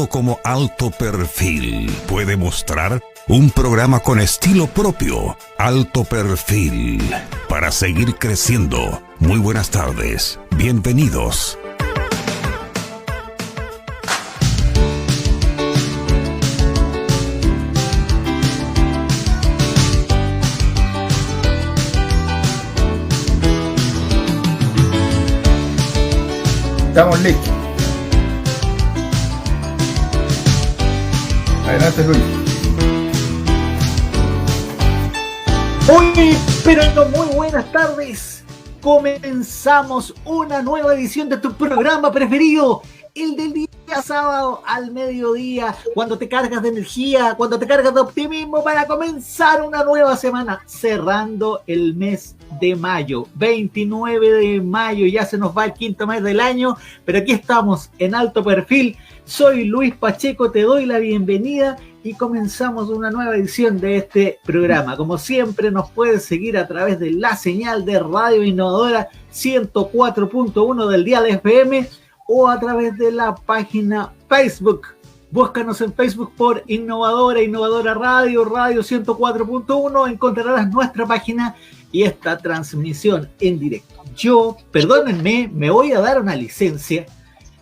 como Alto Perfil puede mostrar un programa con estilo propio. Alto Perfil, para seguir creciendo. Muy buenas tardes, bienvenidos. Estamos listos. Adelante, Luis. Pero muy buenas tardes. Comenzamos una nueva edición de tu programa preferido, el del día sábado al mediodía, cuando te cargas de energía, cuando te cargas de optimismo para comenzar una nueva semana, cerrando el mes de mayo, 29 de mayo, ya se nos va el quinto mes del año, pero aquí estamos en Alto Perfil. Soy Luis Pacheco, te doy la bienvenida y comenzamos una nueva edición de este programa. Como siempre, nos puedes seguir a través de la señal de Radio Innovadora 104.1 del dial FM o a través de la página Facebook. Búscanos en Facebook por Innovadora Radio, Radio 104.1, encontrarás nuestra página y esta transmisión en directo. Yo, perdónenme, me voy a dar una licencia.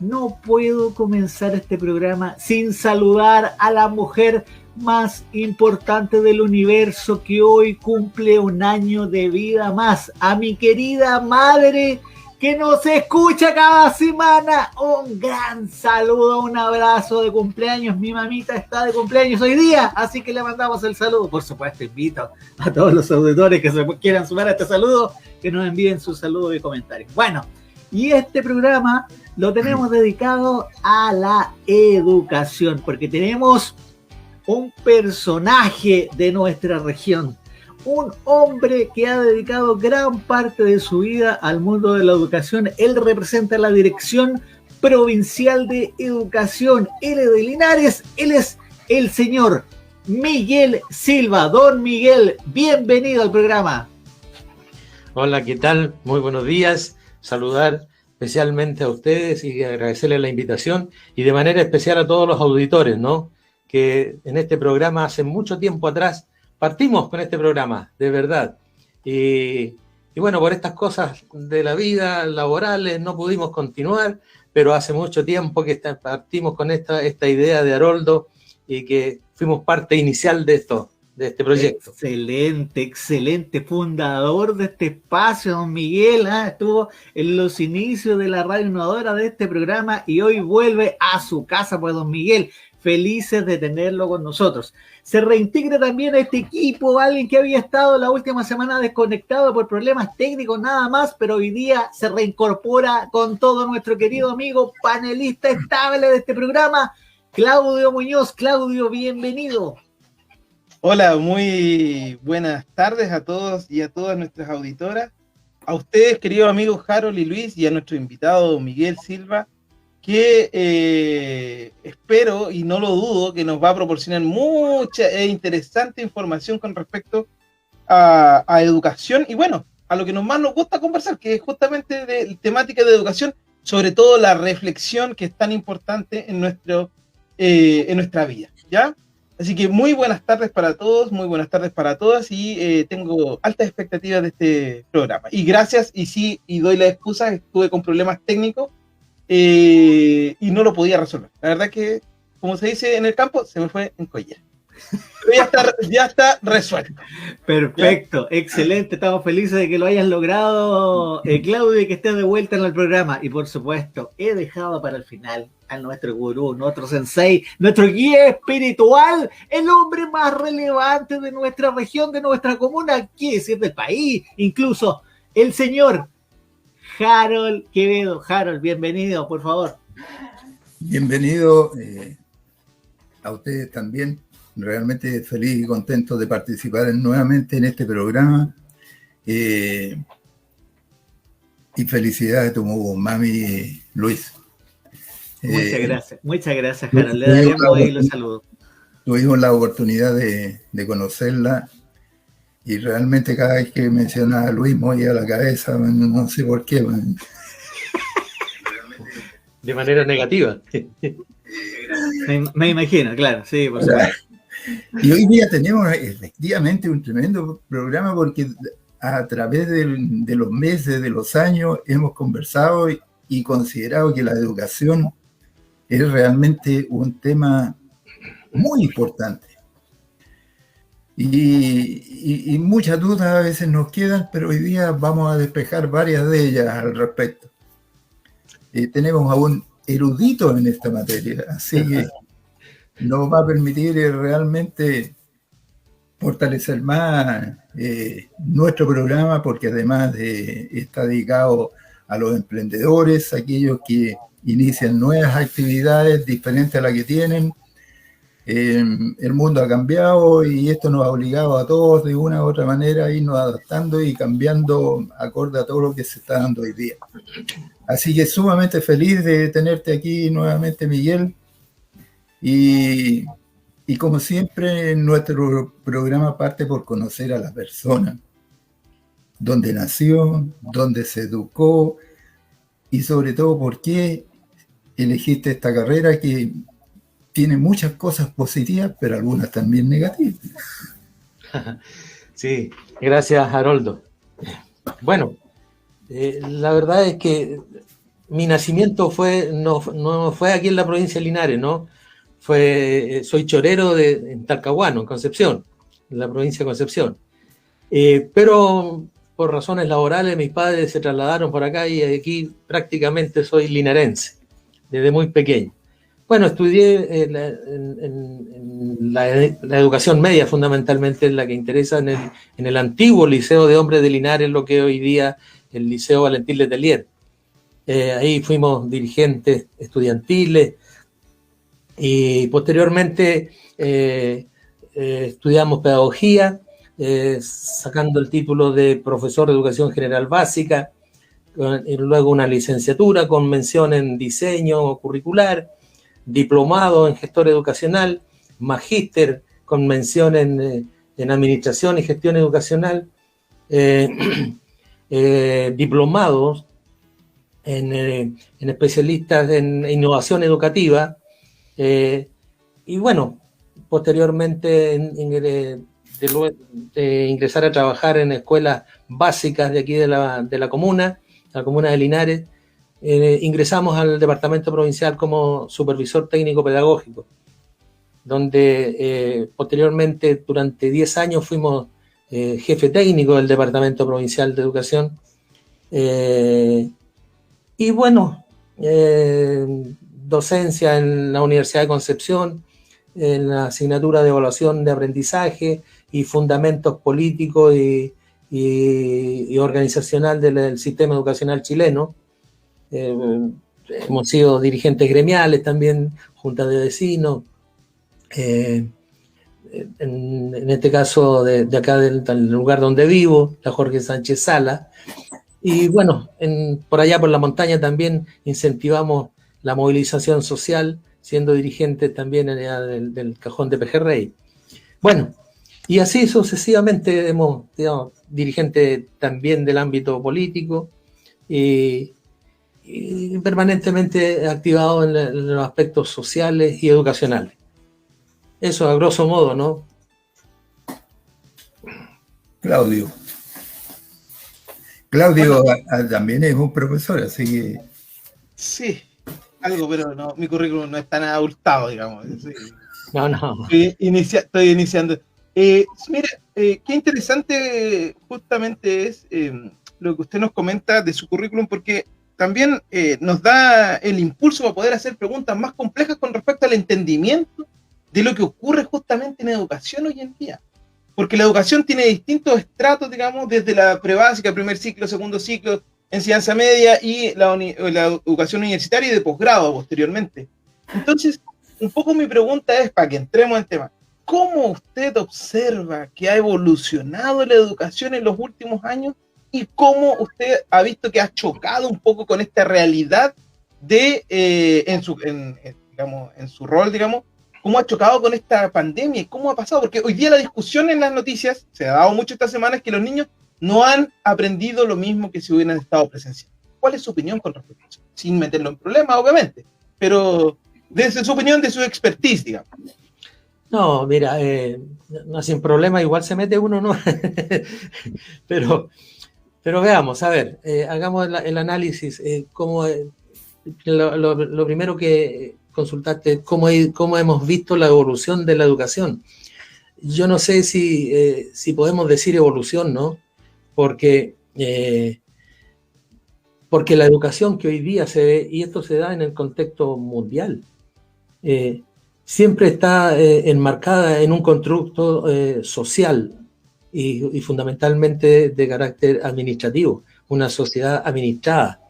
No puedo comenzar este programa sin saludar a la mujer más importante del universo que hoy cumple un año de vida más, a mi querida madre que nos escucha cada semana. Un gran saludo, un abrazo de cumpleaños. Mi mamita está de cumpleaños hoy día, así que le mandamos el saludo. Por supuesto, invito a todos los auditores que se quieran sumar a este saludo, que nos envíen sus saludos y comentarios. Bueno, y este programa lo tenemos dedicado a la educación, porque tenemos un personaje de nuestra región, un hombre que ha dedicado gran parte de su vida al mundo de la educación. Él representa la Dirección Provincial de Educación. Él es de Linares, él es el señor Miguel Silva. Don Miguel, bienvenido al programa. Hola, ¿qué tal? Muy buenos días. Saludar especialmente a ustedes y agradecerles la invitación y de manera especial a todos los auditores, ¿no? Que en este programa hace mucho tiempo atrás partimos con este programa, de verdad. Y bueno, por estas cosas de la vida, laborales, no pudimos continuar, pero hace mucho tiempo que partimos con esta idea de Haroldo y que fuimos parte inicial de este proyecto. Excelente fundador de este espacio, don Miguel, estuvo en los inicios de la Radio Innovadora de este programa y hoy vuelve a su casa, pues don Miguel, felices de tenerlo con nosotros. Se reintegra también a este equipo alguien que había estado la última semana desconectado por problemas técnicos nada más, pero hoy día se reincorpora con todo nuestro querido amigo panelista estable de este programa, Claudio Muñoz. Claudio, bienvenido. Hola, muy buenas tardes a todos y a todas nuestras auditoras. A ustedes, queridos amigos Harold y Luis, y a nuestro invitado Miguel Silva, que espero y no lo dudo que nos va a proporcionar mucha e interesante información con respecto a educación y bueno, a lo que más nos gusta conversar, que es justamente de temática de educación, sobre todo la reflexión que es tan importante en nuestra vida, ¿ya? Así que muy buenas tardes para todos, muy buenas tardes para todas y tengo altas expectativas de este programa. Y gracias, y doy la excusa, estuve con problemas técnicos y no lo podía resolver. La verdad que, como se dice en el campo, se me fue en collar. Pero ya está resuelto. Perfecto, ¿ya? Excelente, estamos felices de que lo hayas logrado, Claudio, y que estés de vuelta en el programa. Y por supuesto, he dejado para el final a nuestro gurú, nuestro sensei, nuestro guía espiritual, el hombre más relevante de nuestra región, de nuestra comuna, quiere decir del país, incluso el señor Harold Quevedo. Harold, bienvenido, por favor. Bienvenido a ustedes también. Realmente feliz y contento de participar nuevamente en este programa. Y felicidades a tu mami, Luis. Muchas gracias, Harold. Le daremos ahí los saludos. Tuvimos la oportunidad de conocerla y realmente cada vez que menciona a Luis me voy a la cabeza, no sé por qué. De manera negativa. Me imagino, claro, sí, por supuesto. Y hoy día tenemos efectivamente un tremendo programa porque a través de los meses, de los años, hemos conversado y considerado que la educación es realmente un tema muy importante. Y muchas dudas a veces nos quedan, pero hoy día vamos a despejar varias de ellas al respecto. Tenemos a un erudito en esta materia, así que nos va a permitir realmente fortalecer más nuestro programa, porque además está dedicado a los emprendedores, aquellos que inician nuevas actividades diferentes a las que tienen. El mundo ha cambiado y esto nos ha obligado a todos de una u otra manera a irnos adaptando y cambiando acorde a todo lo que se está dando hoy día. Así que sumamente feliz de tenerte aquí nuevamente, Miguel. Y como siempre, nuestro programa parte por conocer a la persona, dónde nació, dónde se educó y sobre todo por qué elegiste esta carrera que tiene muchas cosas positivas, pero algunas también negativas. Sí, gracias, Haroldo. Bueno, la verdad es que mi nacimiento no fue aquí en la provincia de Linares, ¿no? Soy chorero en Talcahuano, en Concepción, en la provincia de Concepción. Pero por razones laborales mis padres se trasladaron por acá y aquí prácticamente soy linarense, desde muy pequeño. Bueno, estudié la educación media, fundamentalmente es la que interesa en el antiguo Liceo de Hombres de Linares, lo que hoy día el Liceo Valentín Letelier. Ahí fuimos dirigentes estudiantiles y posteriormente estudiamos pedagogía, sacando el título de profesor de educación general básica, y luego una licenciatura con mención en diseño curricular, diplomado en gestor educacional, magíster con mención en administración y gestión educacional, diplomados en especialistas en innovación educativa, y bueno, posteriormente de ingresar a trabajar en escuelas básicas de aquí de la comuna de Linares, ingresamos al departamento provincial como supervisor técnico pedagógico, donde posteriormente durante 10 años fuimos jefe técnico del departamento provincial de educación, y bueno, docencia en la Universidad de Concepción, en la asignatura de evaluación de aprendizaje y fundamentos políticos y organizacional del sistema educacional chileno. Hemos sido dirigentes gremiales también, juntas de vecinos, en este caso de acá del lugar donde vivo, la Jorge Sánchez Sala, y bueno, por allá por la montaña también incentivamos la movilización social, siendo dirigentes también del cajón de Pejerrey. Bueno, y así sucesivamente hemos sido dirigentes también del ámbito político y permanentemente activado en los aspectos sociales y educacionales. Eso a grosso modo, ¿no? Claudio también es un profesor, así que... Sí, algo, pero no, mi currículum no es tan abultado, digamos. Sí. No. Estoy iniciando. Mira, qué interesante justamente es lo que usted nos comenta de su currículum, porque también nos da el impulso para poder hacer preguntas más complejas con respecto al entendimiento de lo que ocurre justamente en educación hoy en día. Porque la educación tiene distintos estratos, digamos, desde la prebásica, primer ciclo, segundo ciclo, enseñanza media y la educación universitaria y de posgrado posteriormente. Entonces, un poco mi pregunta es, para que entremos en tema, ¿cómo usted observa que ha evolucionado la educación en los últimos años y cómo usted ha visto que ha chocado un poco con esta realidad en su rol, digamos, cómo ha chocado con esta pandemia y cómo ha pasado? Porque hoy día la discusión en las noticias, se ha dado mucho esta semana, es que los niños no han aprendido lo mismo que si hubieran estado presenciales. ¿Cuál es su opinión con respecto a eso? Sin meterlo en problemas, obviamente, pero desde su opinión, de su expertise, digamos. No, mira, no, sin problema igual se mete uno, ¿no? pero, pero veamos, a ver, hagamos el análisis. Lo primero que consultaste, cómo hemos visto la evolución de la educación. Yo no sé si podemos decir evolución, ¿no? Porque la educación que hoy día se ve, y esto se da en el contexto mundial, siempre está enmarcada en un constructo social y fundamentalmente de carácter administrativo, una sociedad administrada.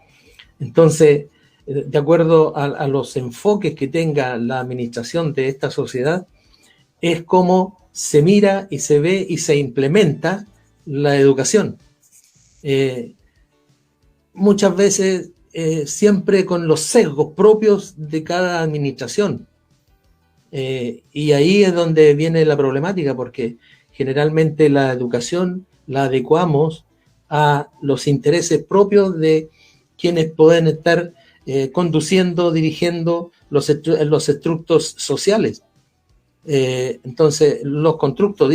Entonces, de acuerdo a los enfoques que tenga la administración de esta sociedad, es como se mira y se ve y se implementa la educación. Muchas veces siempre con los sesgos propios de cada administración. Y ahí es donde viene la problemática, porque generalmente la educación la adecuamos a los intereses propios de quienes pueden estar conduciendo, dirigiendo los estructos sociales. Entonces, los constructos,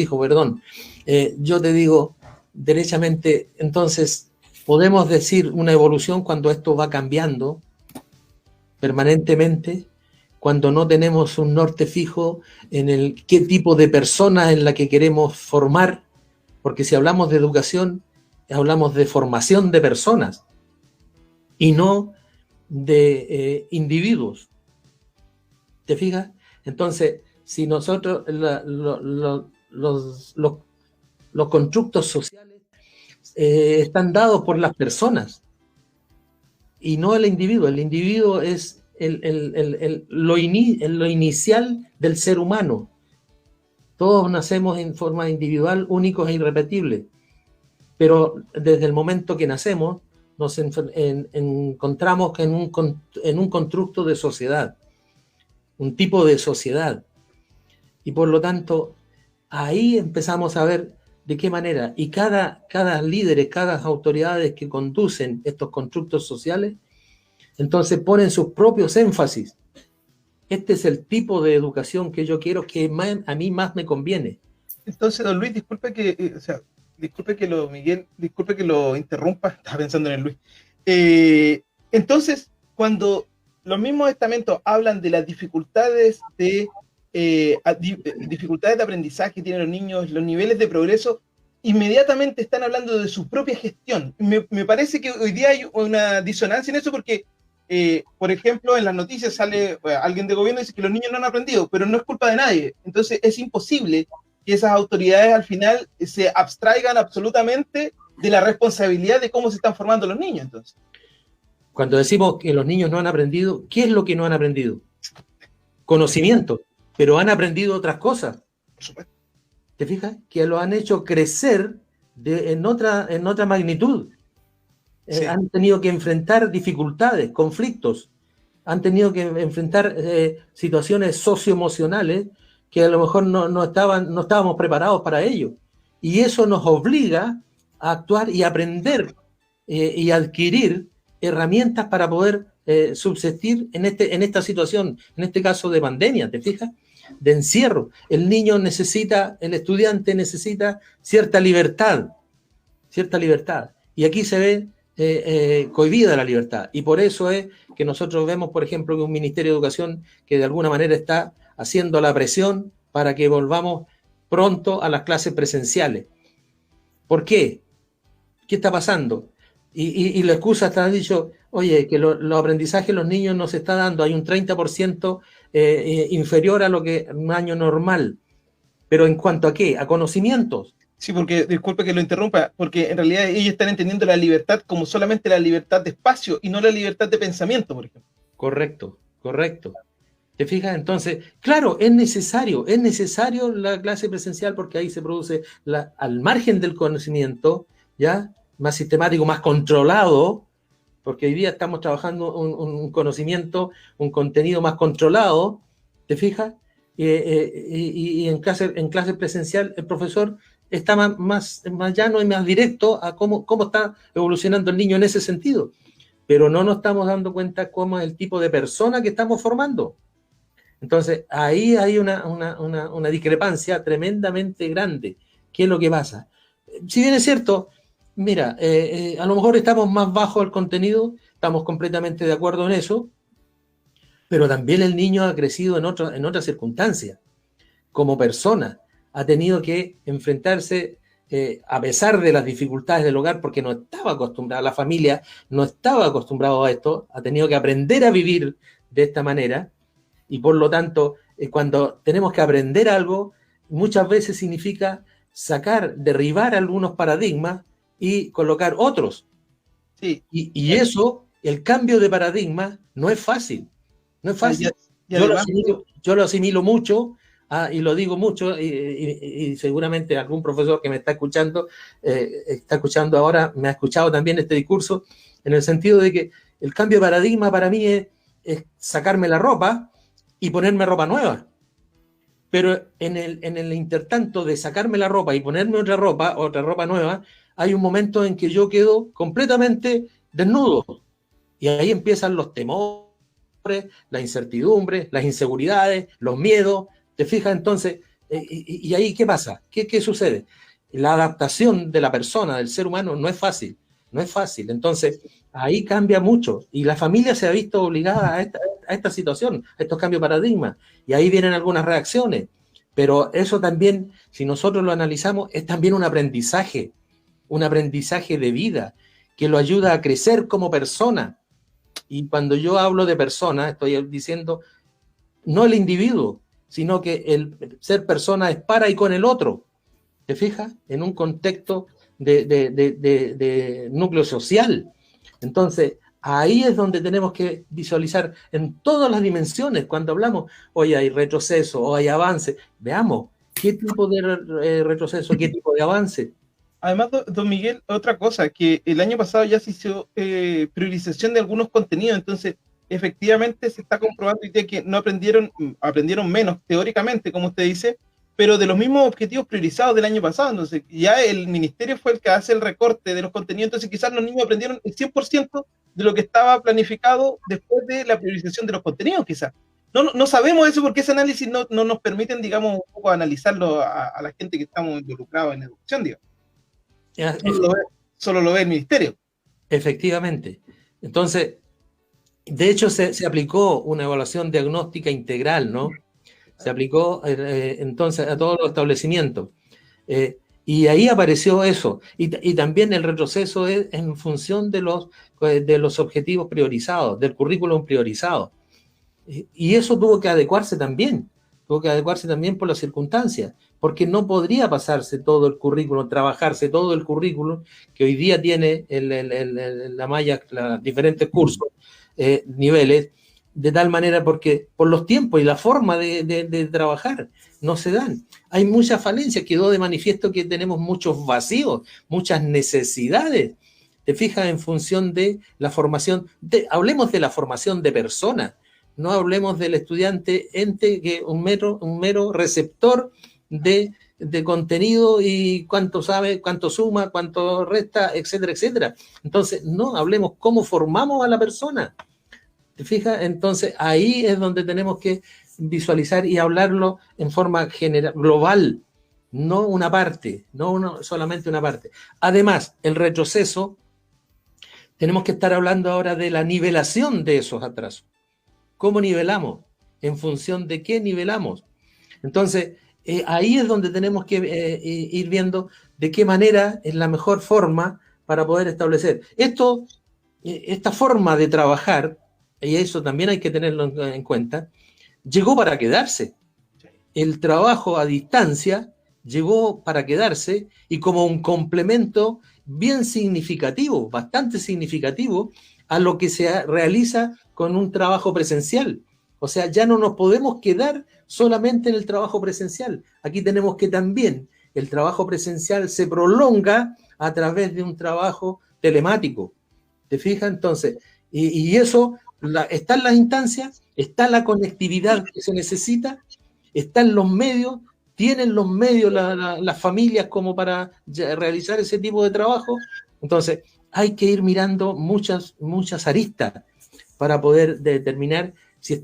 yo te digo derechamente, entonces, podemos decir una evolución cuando esto va cambiando permanentemente, cuando no tenemos un norte fijo en el qué tipo de persona en la que queremos formar, porque si hablamos de educación, hablamos de formación de personas y no de individuos. ¿Te fijas? Entonces, si nosotros los constructos sociales están dados por las personas y no el individuo. El individuo es lo inicial del ser humano. Todos nacemos en forma individual, únicos e irrepetibles, pero desde el momento que nacemos nos encontramos en un constructo de sociedad, un tipo de sociedad, y por lo tanto ahí empezamos a ver de qué manera, y cada líderes, cada autoridades que conducen estos constructos sociales, entonces ponen sus propios énfasis. Este es el tipo de educación que yo quiero, que a mí más me conviene. Entonces, don Luis, disculpe que lo interrumpa, estaba pensando en el Luis. Entonces, cuando los mismos estamentos hablan de las dificultades de aprendizaje que tienen los niños, los niveles de progreso, inmediatamente están hablando de su propia gestión. Me parece que hoy día hay una disonancia en eso porque, por ejemplo, en las noticias sale alguien de gobierno y dice que los niños no han aprendido, pero no es culpa de nadie. Entonces es imposible que esas autoridades al final se abstraigan absolutamente de la responsabilidad de cómo se están formando los niños. Entonces, cuando decimos que los niños no han aprendido, ¿qué es lo que no han aprendido? Conocimiento, pero han aprendido otras cosas. por supuesto. ¿Te fijas? Que lo han hecho crecer en otra magnitud. Sí. Han tenido que enfrentar dificultades, conflictos, han tenido que enfrentar situaciones socioemocionales que a lo mejor no estábamos preparados para ello. Y eso nos obliga a actuar y aprender y adquirir herramientas para poder subsistir en esta situación, en este caso de pandemia, ¿te fijas? De encierro. El estudiante necesita cierta libertad. Y aquí se ve cohibida la libertad. Y por eso es que nosotros vemos, por ejemplo, que un Ministerio de Educación que de alguna manera está haciendo la presión para que volvamos pronto a las clases presenciales. ¿Por qué? ¿Qué está pasando? Y la excusa está dicho, oye, que los aprendizajes de los niños no se está dando, hay un 30% inferior a lo que un año normal. ¿Pero en cuanto a qué? A conocimientos. Sí, porque, disculpe que lo interrumpa, porque en realidad ellos están entendiendo la libertad como solamente la libertad de espacio y no la libertad de pensamiento, por ejemplo. Correcto. ¿Te fijas? Entonces, claro, es necesario la clase presencial porque ahí se produce, al margen del conocimiento, ¿ya? Más sistemático, más controlado, porque hoy día estamos trabajando un conocimiento, un contenido más controlado, ¿te fijas? Y en clase presencial el profesor está más llano y más directo a cómo está evolucionando el niño en ese sentido. Pero no nos estamos dando cuenta cómo es el tipo de persona que estamos formando. Entonces, ahí hay una discrepancia tremendamente grande. ¿Qué es lo que pasa? Si bien es cierto, mira, a lo mejor estamos más bajo el contenido, estamos completamente de acuerdo en eso, pero también el niño ha crecido en otras circunstancias. Como persona, ha tenido que enfrentarse, a pesar de las dificultades del hogar, porque no estaba acostumbrada, la familia no estaba acostumbrada a esto, ha tenido que aprender a vivir de esta manera, y por lo tanto, cuando tenemos que aprender algo, muchas veces significa derribar algunos paradigmas y colocar otros. Sí. Y eso, el cambio de paradigma, no es fácil. No es fácil. Yo lo asimilo mucho, y lo digo mucho, y seguramente algún profesor que me está escuchando ahora, me ha escuchado también este discurso, en el sentido de que el cambio de paradigma para mí es sacarme la ropa y ponerme ropa nueva. Pero en el intertanto de sacarme la ropa y ponerme otra ropa nueva, hay un momento en que yo quedo completamente desnudo. Y ahí empiezan los temores, la incertidumbre, las inseguridades, los miedos. ¿Te fijas? Entonces, y ahí ¿qué pasa? ¿Qué sucede? La adaptación de la persona, del ser humano, no es fácil. No es fácil. Entonces, ahí cambia mucho. Y la familia se ha visto obligada a esta situación, a estos cambios de paradigma. Y ahí vienen algunas reacciones. Pero eso también, si nosotros lo analizamos, es también un aprendizaje de vida, que lo ayuda a crecer como persona. Y cuando yo hablo de persona, estoy diciendo no el individuo, sino que el ser persona es para y con el otro. ¿Te fijas? En un contexto de núcleo social. Entonces, ahí es donde tenemos que visualizar en todas las dimensiones. Cuando hablamos, hoy hay retroceso o hay avance, veamos qué tipo de retroceso, qué tipo de avance. Además, don Miguel, otra cosa, que el año pasado ya se hizo priorización de algunos contenidos, entonces efectivamente se está comprobando que no aprendieron menos teóricamente, como usted dice, pero de los mismos objetivos priorizados del año pasado. Entonces ya el ministerio fue el que hace el recorte de los contenidos, entonces quizás los niños aprendieron el 100% de lo que estaba planificado después de la priorización de los contenidos, quizás. No sabemos eso porque ese análisis no nos permiten, digamos, un poco analizarlo a la gente que estamos involucrados en educación, digamos. Solo lo ve el ministerio. Efectivamente. Entonces, de hecho, se aplicó una evaluación diagnóstica integral, ¿no? Se aplicó entonces a todos los establecimientos. Y ahí apareció eso. Y también el retroceso es en función de los objetivos priorizados, del currículum priorizado. Y eso tuvo que adecuarse también por las circunstancias, porque no podría pasarse todo el currículum, trabajarse todo el currículum que hoy día tiene la malla, los diferentes cursos, niveles, de tal manera porque por los tiempos y la forma de trabajar no se dan. Hay muchas falencias, quedó de manifiesto que tenemos muchos vacíos, muchas necesidades. Te fijas, en función de la formación, hablemos de la formación de personas, no hablemos del estudiante ente que un mero receptor de contenido y cuánto sabe, cuánto suma, cuánto resta, etcétera, etcétera. Entonces, no hablemos cómo formamos a la persona. ¿Te fijas? Entonces, ahí es donde tenemos que visualizar y hablarlo en forma general, global, no una parte, solamente una parte. Además, el retroceso, tenemos que estar hablando ahora de la nivelación de esos atrasos. ¿Cómo nivelamos? ¿En función de qué nivelamos? Entonces, ahí es donde tenemos que ir viendo de qué manera es la mejor forma para poder establecer. Esta forma de trabajar, y eso también hay que tenerlo en cuenta, llegó para quedarse. El trabajo a distancia llegó para quedarse y como un complemento bien significativo, bastante significativo, a lo que se realiza con un trabajo presencial. O sea, ya no nos podemos quedar solamente en el trabajo presencial. Aquí tenemos que también el trabajo presencial se prolonga a través de un trabajo telemático. ¿Te fijas? Entonces, y eso están las instancias, está la conectividad que se necesita, están los medios, tienen los medios las familias como para realizar ese tipo de trabajo. Entonces, hay que ir mirando muchas aristas para poder determinar si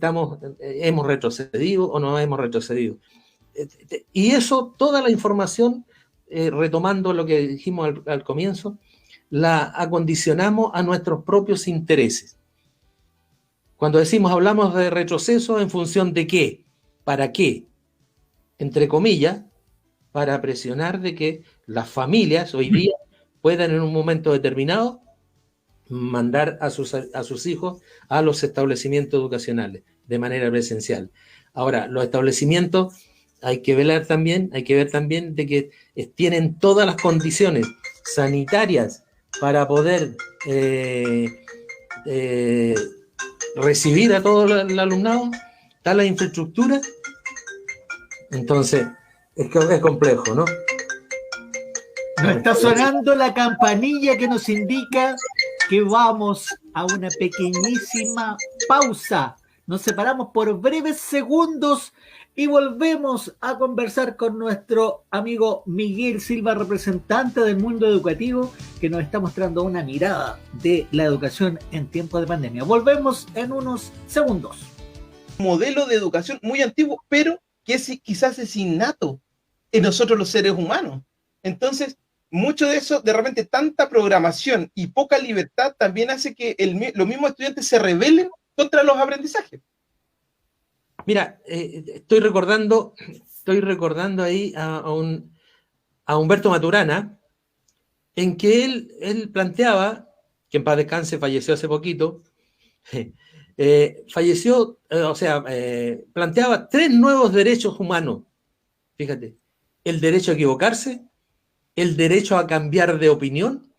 hemos retrocedido o no hemos retrocedido. Y eso, toda la información, retomando lo que dijimos al comienzo, la acondicionamos a nuestros propios intereses. Cuando hablamos de retroceso, ¿en función de qué? ¿Para qué? Entre comillas, para presionar de que las familias hoy día puedan en un momento determinado mandar a sus hijos a los establecimientos educacionales de manera presencial. Ahora, los establecimientos hay que ver también de que tienen todas las condiciones sanitarias para poder recibir a todo el alumnado, está la infraestructura. Entonces, es complejo, ¿no? Nos está sonando la campanilla que nos indica que vamos a una pequeñísima pausa. Nos separamos por breves segundos y volvemos a conversar con nuestro amigo Miguel Silva, representante del mundo educativo, que nos está mostrando una mirada de la educación en tiempos de pandemia. Volvemos en unos segundos. Modelo de educación muy antiguo, pero que quizás es innato en nosotros los seres humanos. Entonces, mucho de eso, de repente, tanta programación y poca libertad también hace que los mismos estudiantes se rebelen contra los aprendizajes. Mira, estoy recordando ahí a Humberto Maturana, en que él planteaba, que en paz descanse, falleció hace poquito, planteaba 3 nuevos derechos humanos. Fíjate, el derecho a equivocarse, el derecho a cambiar de opinión,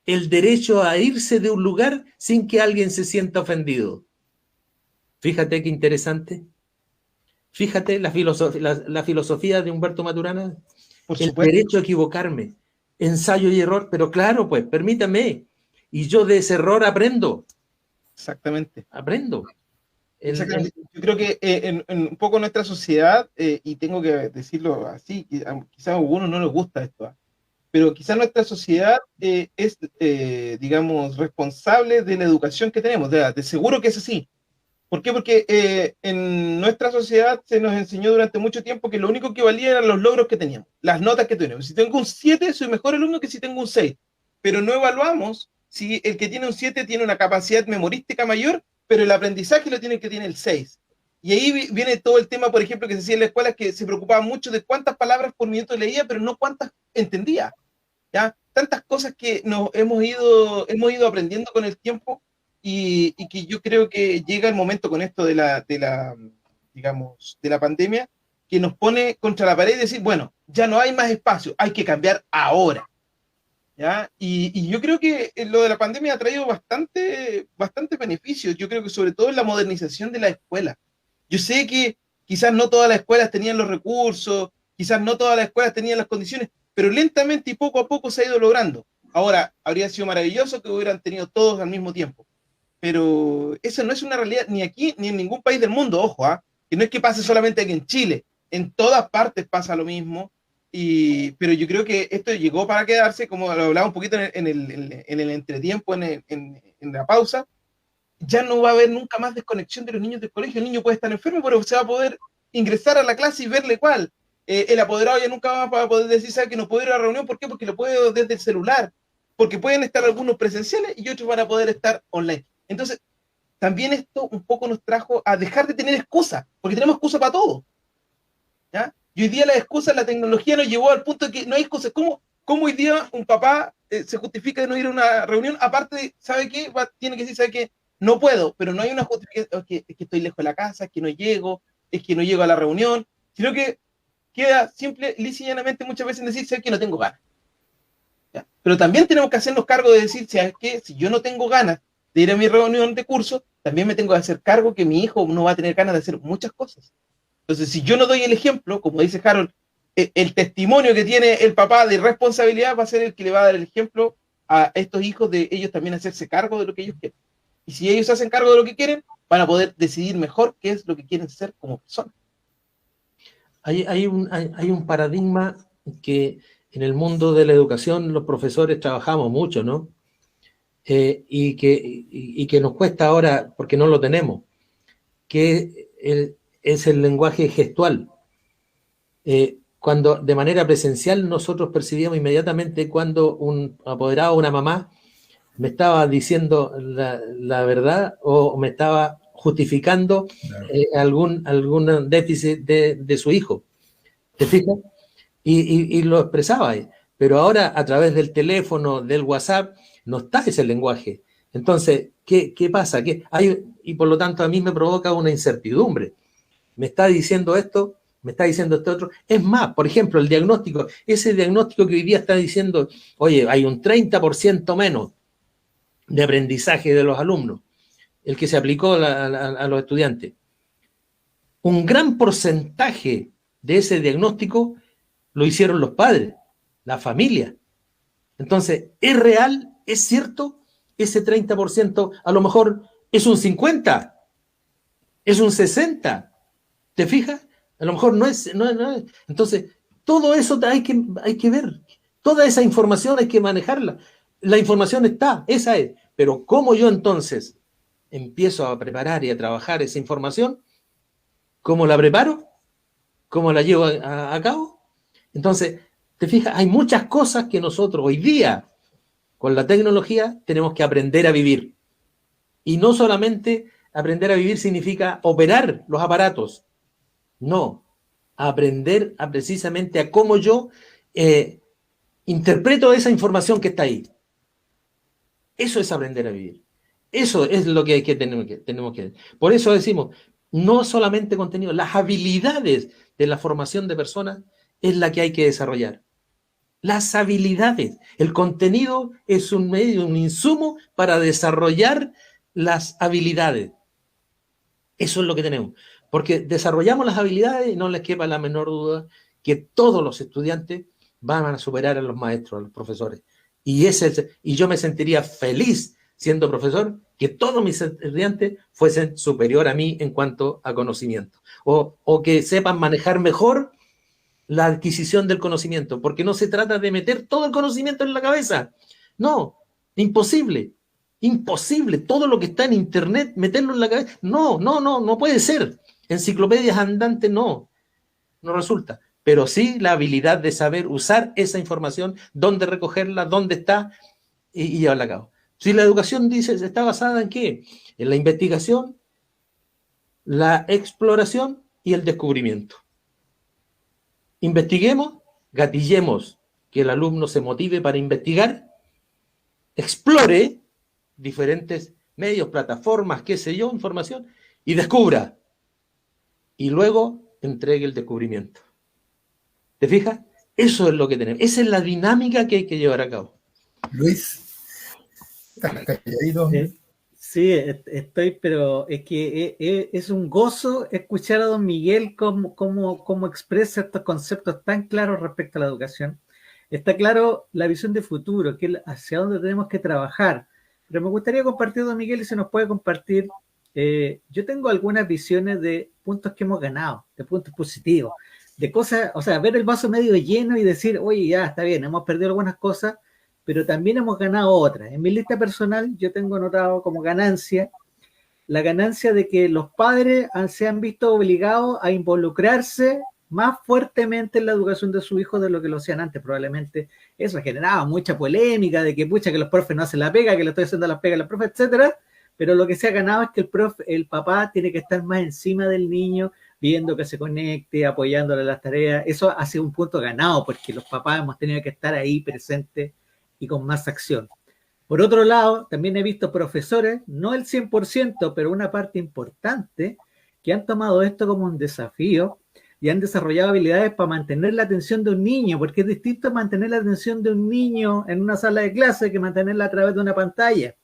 el derecho a irse de un lugar sin que alguien se sienta ofendido. Fíjate qué interesante. Fíjate la filosofía de Humberto Maturana. Por el supuesto. Derecho a equivocarme, ensayo y error, pero claro, pues, permítame. Y yo de ese error aprendo. Exactamente. Aprendo. Yo creo que en un poco nuestra sociedad, y tengo que decirlo así, quizás a algunos no les gusta esto, pero quizás nuestra sociedad es, digamos, responsable de la educación que tenemos. De seguro que es así. ¿Por qué? Porque en nuestra sociedad se nos enseñó durante mucho tiempo que lo único que valía eran los logros que teníamos, las notas que teníamos. Si tengo un 7, soy mejor alumno que si tengo un 6. Pero no evaluamos si el que tiene un 7 tiene una capacidad memorística mayor, pero el aprendizaje lo tiene el que tiene el 6. Y ahí viene todo el tema, por ejemplo, que se hacía en la escuela, que se preocupaba mucho de cuántas palabras por minuto leía, pero no cuántas entendía. ¿Ya? Tantas cosas que nos hemos ido aprendiendo con el tiempo. Y que yo creo que llega el momento con esto de la pandemia, que nos pone contra la pared y decir, bueno, ya no hay más espacio, hay que cambiar ahora. ¿Ya? Y yo creo que lo de la pandemia ha traído bastante beneficios. Yo creo que sobre todo en la modernización de la escuela. Yo sé que quizás no todas las escuelas tenían los recursos, quizás no todas las escuelas tenían las condiciones, pero lentamente y poco a poco se ha ido logrando. Ahora, habría sido maravilloso que hubieran tenido todos al mismo tiempo. Pero eso no es una realidad ni aquí ni en ningún país del mundo, ojo, que no es que pase solamente aquí en Chile, en todas partes pasa lo mismo, pero yo creo que esto llegó para quedarse, como lo hablaba un poquito en el entretiempo, en la pausa. Ya no va a haber nunca más desconexión de los niños del colegio. El niño puede estar enfermo, pero se va a poder ingresar a la clase y verle cuál. El apoderado ya nunca más va a poder decir, ¿sabe que no puedo ir a la reunión? ¿Por qué? Porque lo puedo desde el celular, porque pueden estar algunos presenciales y otros van a poder estar online. Entonces, también esto un poco nos trajo a dejar de tener excusas, porque tenemos excusas para todo. ¿Ya? Y hoy día las excusas, la tecnología nos llevó al punto de que no hay excusas. ¿Cómo hoy día un papá se justifica de no ir a una reunión? Aparte de, ¿sabe qué? Tiene que decir, ¿sabe qué? No puedo, pero no hay una justificación, es que estoy lejos de la casa, es que no llego a la reunión, sino que queda simple, lisa y llanamente muchas veces en decir, ¿sabe qué? No tengo ganas. ¿Ya? Pero también tenemos que hacernos cargo de decir, ¿sabe qué? Si yo no tengo ganas de ir a mi reunión de curso, también me tengo que hacer cargo que mi hijo no va a tener ganas de hacer muchas cosas. Entonces, si yo no doy el ejemplo, como dice Harold, el testimonio que tiene el papá de responsabilidad va a ser el que le va a dar el ejemplo a estos hijos de ellos también hacerse cargo de lo que ellos quieren. Y si ellos se hacen cargo de lo que quieren, van a poder decidir mejor qué es lo que quieren ser como personas. Hay un paradigma que en el mundo de la educación los profesores trabajamos mucho, ¿no? Y que nos cuesta ahora porque no lo tenemos. que es el lenguaje gestual. Cuando de manera presencial nosotros percibíamos inmediatamente cuando un apoderado o una mamá me estaba diciendo la verdad o me estaba justificando algún déficit de su hijo. ¿Te fijas? Y lo expresaba ahí. Pero ahora a través del teléfono, del WhatsApp, no está ese lenguaje. Entonces, ¿qué pasa? Y por lo tanto a mí me provoca una incertidumbre. Me está diciendo esto, me está diciendo esto otro. Es más, por ejemplo, el diagnóstico, ese diagnóstico que hoy día está diciendo, oye, hay un 30% menos de aprendizaje de los alumnos, el que se aplicó a los estudiantes. Un gran porcentaje de ese diagnóstico lo hicieron los padres, la familia. Entonces, ¿es real? ¿Es cierto? Ese 30% a lo mejor es un 50%, es un 60%. ¿Te fijas? A lo mejor no es. Entonces, todo eso hay que ver. Toda esa información hay que manejarla. La información está, esa es. Pero ¿cómo yo entonces empiezo a preparar y a trabajar esa información? ¿Cómo la preparo? ¿Cómo la llevo a cabo? Entonces, te fijas, hay muchas cosas que nosotros hoy día, con la tecnología, tenemos que aprender a vivir. Y no solamente aprender a vivir significa operar los aparatos. No, aprender precisamente a cómo yo interpreto esa información que está ahí. Eso es aprender a vivir. Eso es lo que tenemos que. Por eso decimos, no solamente contenido, las habilidades de la formación de personas es la que hay que desarrollar. Las habilidades. El contenido es un medio, un insumo para desarrollar las habilidades. Eso es lo que tenemos. Porque desarrollamos las habilidades y no les quepa la menor duda que todos los estudiantes van a superar a los maestros, a los profesores. Y yo me sentiría feliz siendo profesor que todos mis estudiantes fuesen superior a mí en cuanto a conocimiento. O que sepan manejar mejor la adquisición del conocimiento. Porque no se trata de meter todo el conocimiento en la cabeza. No, imposible. Imposible. Todo lo que está en internet, meterlo en la cabeza. No puede ser. Enciclopedias andantes no resulta. Pero sí la habilidad de saber usar esa información, dónde recogerla, dónde está y llevarla a cabo. Si la educación, está basada en ¿qué? En la investigación, la exploración y el descubrimiento. Investiguemos, gatillemos que el alumno se motive para investigar, explore diferentes medios, plataformas, qué sé yo, información, y descubra. Y luego entregue el descubrimiento. ¿Te fijas? Eso es lo que tenemos. Esa es la dinámica que hay que llevar a cabo. Luis, ¿estás calladito? Sí, estoy, pero es que es un gozo escuchar a don Miguel cómo expresa estos conceptos tan claros respecto a la educación. Está claro la visión de futuro, que es hacia dónde tenemos que trabajar. Pero me gustaría compartir, don Miguel, y se nos puede compartir. Yo tengo algunas visiones de puntos que hemos ganado, de puntos positivos, de cosas, o sea, ver el vaso medio lleno y decir, oye, ya está bien, hemos perdido algunas cosas, pero también hemos ganado otras. En mi lista personal yo tengo anotado como ganancia la ganancia de que los padres se han visto obligados a involucrarse más fuertemente en la educación de su hijo de lo que lo hacían antes. Probablemente eso generaba mucha polémica de que pucha que los profes no hacen la pega, que le estoy haciendo la pega a los profes, etcétera. Pero lo que se ha ganado es que el papá tiene que estar más encima del niño, viendo que se conecte, apoyándole las tareas. Eso ha sido un punto ganado porque los papás hemos tenido que estar ahí presentes y con más acción. Por otro lado, también he visto profesores, no el 100%, pero una parte importante, que han tomado esto como un desafío y han desarrollado habilidades para mantener la atención de un niño, porque es distinto mantener la atención de un niño en una sala de clase que mantenerla a través de una pantalla.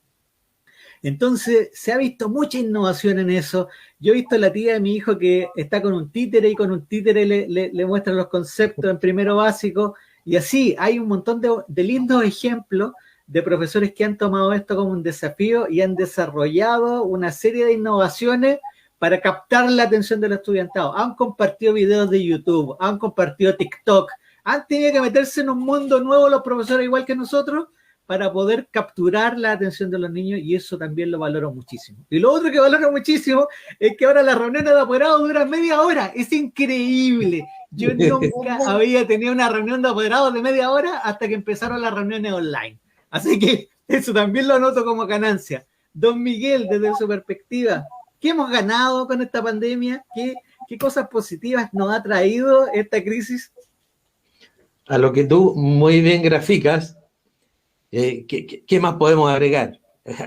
Entonces, se ha visto mucha innovación en eso. Yo he visto a la tía de mi hijo que está con un títere y con un títere le muestran los conceptos en primero básico. Y así hay un montón de lindos ejemplos de profesores que han tomado esto como un desafío y han desarrollado una serie de innovaciones para captar la atención del estudiantado. Han compartido videos de YouTube, han compartido TikTok, han tenido que meterse en un mundo nuevo los profesores igual que nosotros para poder capturar la atención de los niños, y eso también lo valoro muchísimo. Y lo otro que valoro muchísimo es que ahora las reuniones de apoderados duran media hora. Es increíble. Yo nunca había tenido una reunión de apoderados de media hora hasta que empezaron las reuniones online. Así que eso también lo anoto como ganancia. Don Miguel, desde su perspectiva, ¿qué hemos ganado con esta pandemia? ¿Qué cosas positivas nos ha traído esta crisis? A lo que tú muy bien graficas, ¿qué más podemos agregar?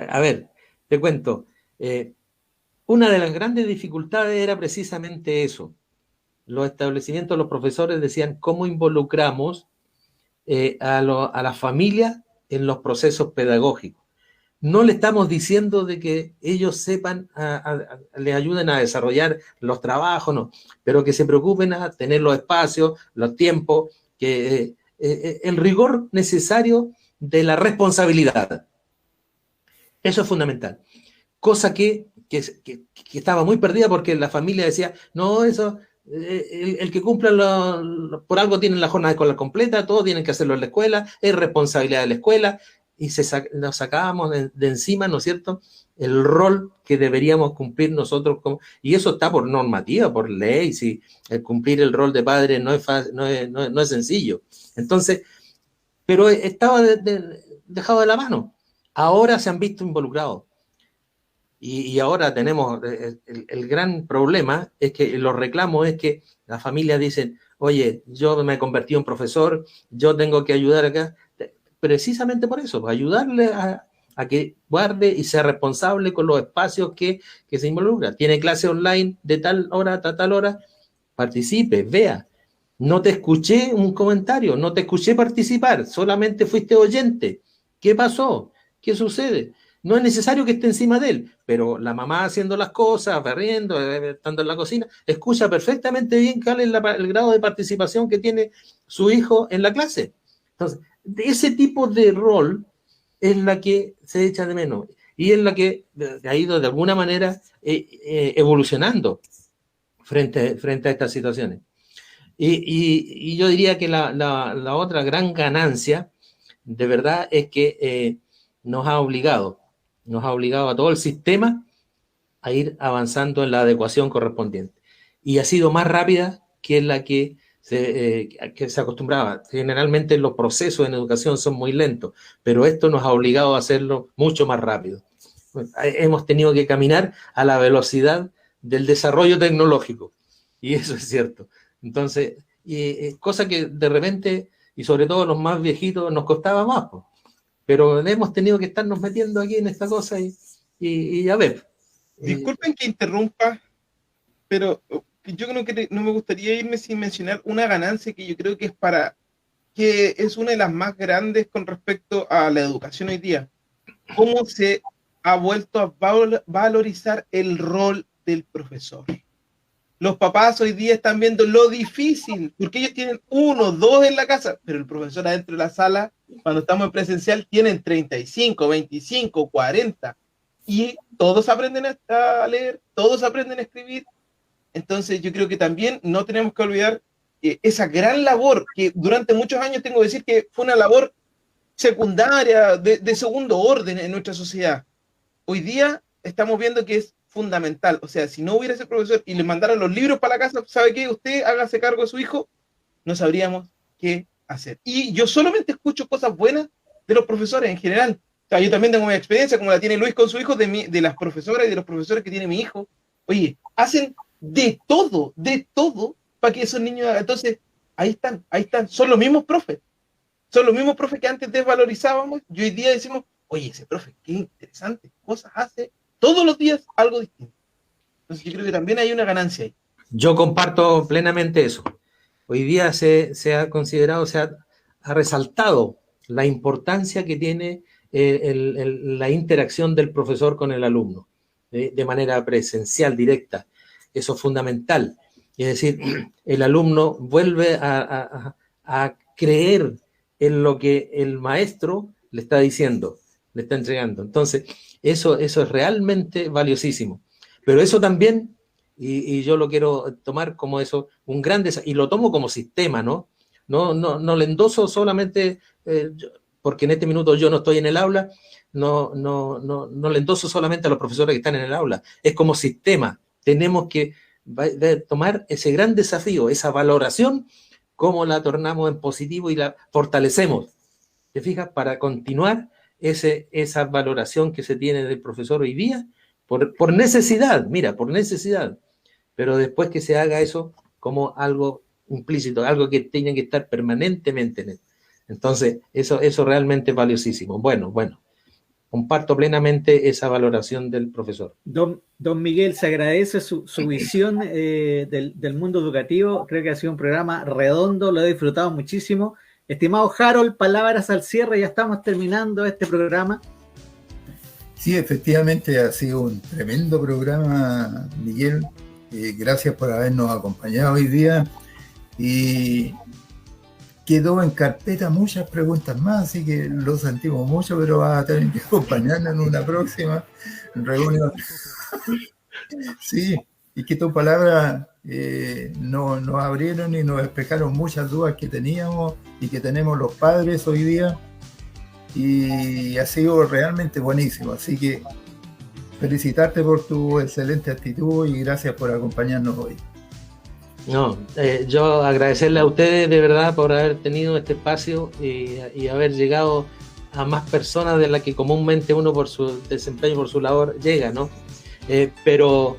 A ver, te cuento. Una de las grandes dificultades era precisamente eso. Los establecimientos, los profesores decían cómo involucramos a la familia en los procesos pedagógicos. No le estamos diciendo de que ellos sepan, les ayuden a desarrollar los trabajos, no, pero que se preocupen a tener los espacios, los tiempos, el rigor necesario de la responsabilidad. Eso es fundamental. Cosa que estaba muy perdida porque la familia decía, no, eso, el que cumpla por algo tienen la jornada escolar completa, todos tienen que hacerlo en la escuela, es responsabilidad de la escuela, y nos sacábamos de encima, ¿no es cierto?, el rol que deberíamos cumplir nosotros, y eso está por normativa, por ley. Si el cumplir el rol de padre no es sencillo. Entonces, pero estaba dejado de la mano. Ahora se han visto involucrados. Y ahora tenemos el gran problema, es que los reclamos es que las familias dicen, oye, yo me convertí en profesor, yo tengo que ayudar acá. Precisamente por eso, ayudarle a que guarde y sea responsable con los espacios que se involucra. Tiene clase online de tal hora a tal hora, participe, vea. No te escuché un comentario, no te escuché participar, solamente fuiste oyente. ¿Qué pasó? ¿Qué sucede? No es necesario que esté encima de él, pero la mamá haciendo las cosas, barriendo, estando en la cocina, escucha perfectamente bien cuál es el grado de participación que tiene su hijo en la clase. Entonces, ese tipo de rol es la que se echa de menos y es la que ha ido de alguna manera evolucionando frente a estas situaciones. Y yo diría que la otra gran ganancia, de verdad, es que nos ha obligado a todo el sistema a ir avanzando en la adecuación correspondiente. Y ha sido más rápida que la que se acostumbraba. Generalmente los procesos en educación son muy lentos, pero esto nos ha obligado a hacerlo mucho más rápido. Hemos tenido que caminar a la velocidad del desarrollo tecnológico, y eso es cierto. Entonces, cosa que de repente, y sobre todo los más viejitos, nos costaba más, pues. Pero hemos tenido que estarnos metiendo aquí en esta cosa y a ver. Disculpen que interrumpa, pero yo creo que no me gustaría irme sin mencionar una ganancia que yo creo que es una de las más grandes con respecto a la educación hoy día. Cómo se ha vuelto a valorizar el rol del profesor. Los papás hoy día están viendo lo difícil, porque ellos tienen 1, 2 en la casa, pero el profesor adentro de la sala, cuando estamos en presencial, tienen 35, 25, 40, y todos aprenden a leer, todos aprenden a escribir. Entonces yo creo que también no tenemos que olvidar esa gran labor, que durante muchos años tengo que decir que fue una labor secundaria, de segundo orden en nuestra sociedad. Hoy día estamos viendo que es fundamental. O sea, si no hubiera ese profesor y le mandaran los libros para la casa, ¿sabe qué? Usted hágase cargo de su hijo, no sabríamos qué hacer. Y yo solamente escucho cosas buenas de los profesores en general. O sea, yo también tengo mi experiencia, como la tiene Luis con su hijo, de las profesoras y de los profesores que tiene mi hijo. Oye, hacen de todo para que esos niños hagan. Entonces, ahí están, son los mismos profes que antes desvalorizábamos, y hoy día decimos, oye, ese profe, qué interesante, cosas hace, todos los días algo distinto. Entonces yo creo que también hay una ganancia ahí. Yo comparto plenamente eso. Hoy día se ha considerado, ha resaltado la importancia que tiene la interacción del profesor con el alumno, de manera presencial, directa. Eso es fundamental. Es decir, el alumno vuelve a creer en lo que el maestro le está diciendo, le está entregando. Entonces, eso es realmente valiosísimo. Pero eso también, y yo lo quiero tomar como eso, un gran desafío, y lo tomo como sistema, ¿no? No le endoso solamente, porque en este minuto yo no estoy en el aula, no le endoso solamente a los profesores que están en el aula, es como sistema. Tenemos que tomar ese gran desafío, esa valoración, cómo la tornamos en positivo y la fortalecemos, ¿te fijas? Para continuar esa valoración que se tiene del profesor hoy día, por necesidad, mira, por necesidad, pero después que se haga eso como algo implícito, algo que tiene que estar permanentemente en él. Entonces, eso realmente es valiosísimo. Bueno, comparto plenamente esa valoración del profesor. Don Miguel, se agradece su visión del mundo educativo. Creo que ha sido un programa redondo, lo he disfrutado muchísimo. Estimado Harold, palabras al cierre, ya estamos terminando este programa. Sí, efectivamente ha sido un tremendo programa, Miguel. Gracias por habernos acompañado hoy día. Y quedó en carpeta muchas preguntas más, así que lo sentimos mucho, pero vas a tener que acompañarnos en una próxima reunión. Sí, y que tus palabras nos abrieron y nos despejaron muchas dudas que teníamos y que tenemos los padres hoy día, y ha sido realmente buenísimo, así que felicitarte por tu excelente actitud y gracias por acompañarnos hoy. No, yo agradecerle a ustedes de verdad por haber tenido este espacio y haber llegado a más personas de las que comúnmente uno por su desempeño, por su labor, llega, ¿no? Pero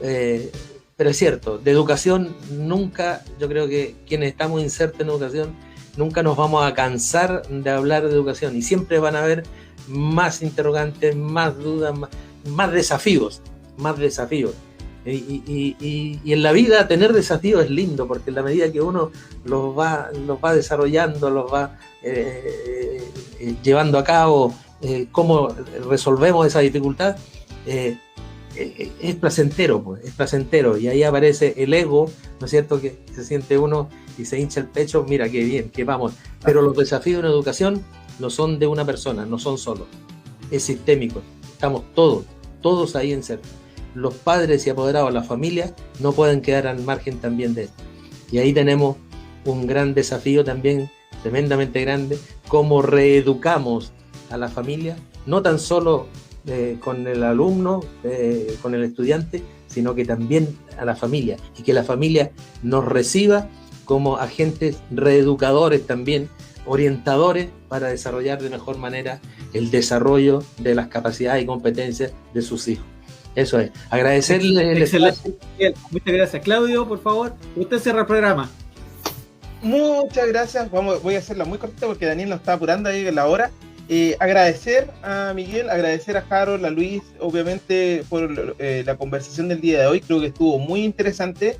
es cierto, de educación nunca, yo creo que quienes estamos insertos en educación, nunca nos vamos a cansar de hablar de educación y siempre van a haber más interrogantes, más dudas, más desafíos. Y en la vida tener desafíos es lindo, porque en la medida que uno los va desarrollando, los va llevando a cabo, cómo resolvemos esa dificultad, es placentero, pues, es placentero. Y ahí aparece el ego, ¿no es cierto?, que se siente uno y se hincha el pecho, mira qué bien, que vamos. Pero los desafíos en educación no son de una persona, no son solos, es sistémico. Estamos todos ahí insertos. Los padres y apoderados, las familias, no pueden quedar al margen también de esto. Y ahí tenemos un gran desafío también, tremendamente grande, cómo reeducamos a la familia, no tan solo con el alumno, con el estudiante, sino que también a la familia, y que la familia nos reciba como agentes reeducadores también, orientadores para desarrollar de mejor manera el desarrollo de las capacidades y competencias de sus hijos. Eso es, agradecerle el espacio. Muchas gracias. Claudio, por favor, usted cierra el programa. Muchas gracias. Voy a hacerla muy cortita porque Daniel nos está apurando ahí en la hora. Agradecer a Miguel, agradecer a Harold, a Luis, obviamente por la conversación del día de hoy. Creo que estuvo muy interesante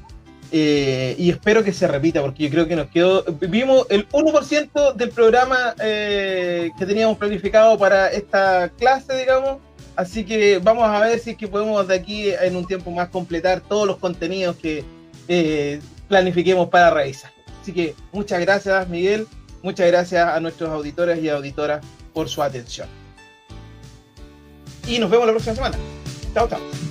y espero que se repita, porque yo creo que vimos el 1% del programa que teníamos planificado para esta clase, digamos. Así que vamos a ver si es que podemos de aquí en un tiempo más completar todos los contenidos que planifiquemos para realizar. Así que muchas gracias, Miguel. Muchas gracias a nuestros auditores y auditoras por su atención. Y nos vemos la próxima semana. Chao, chao.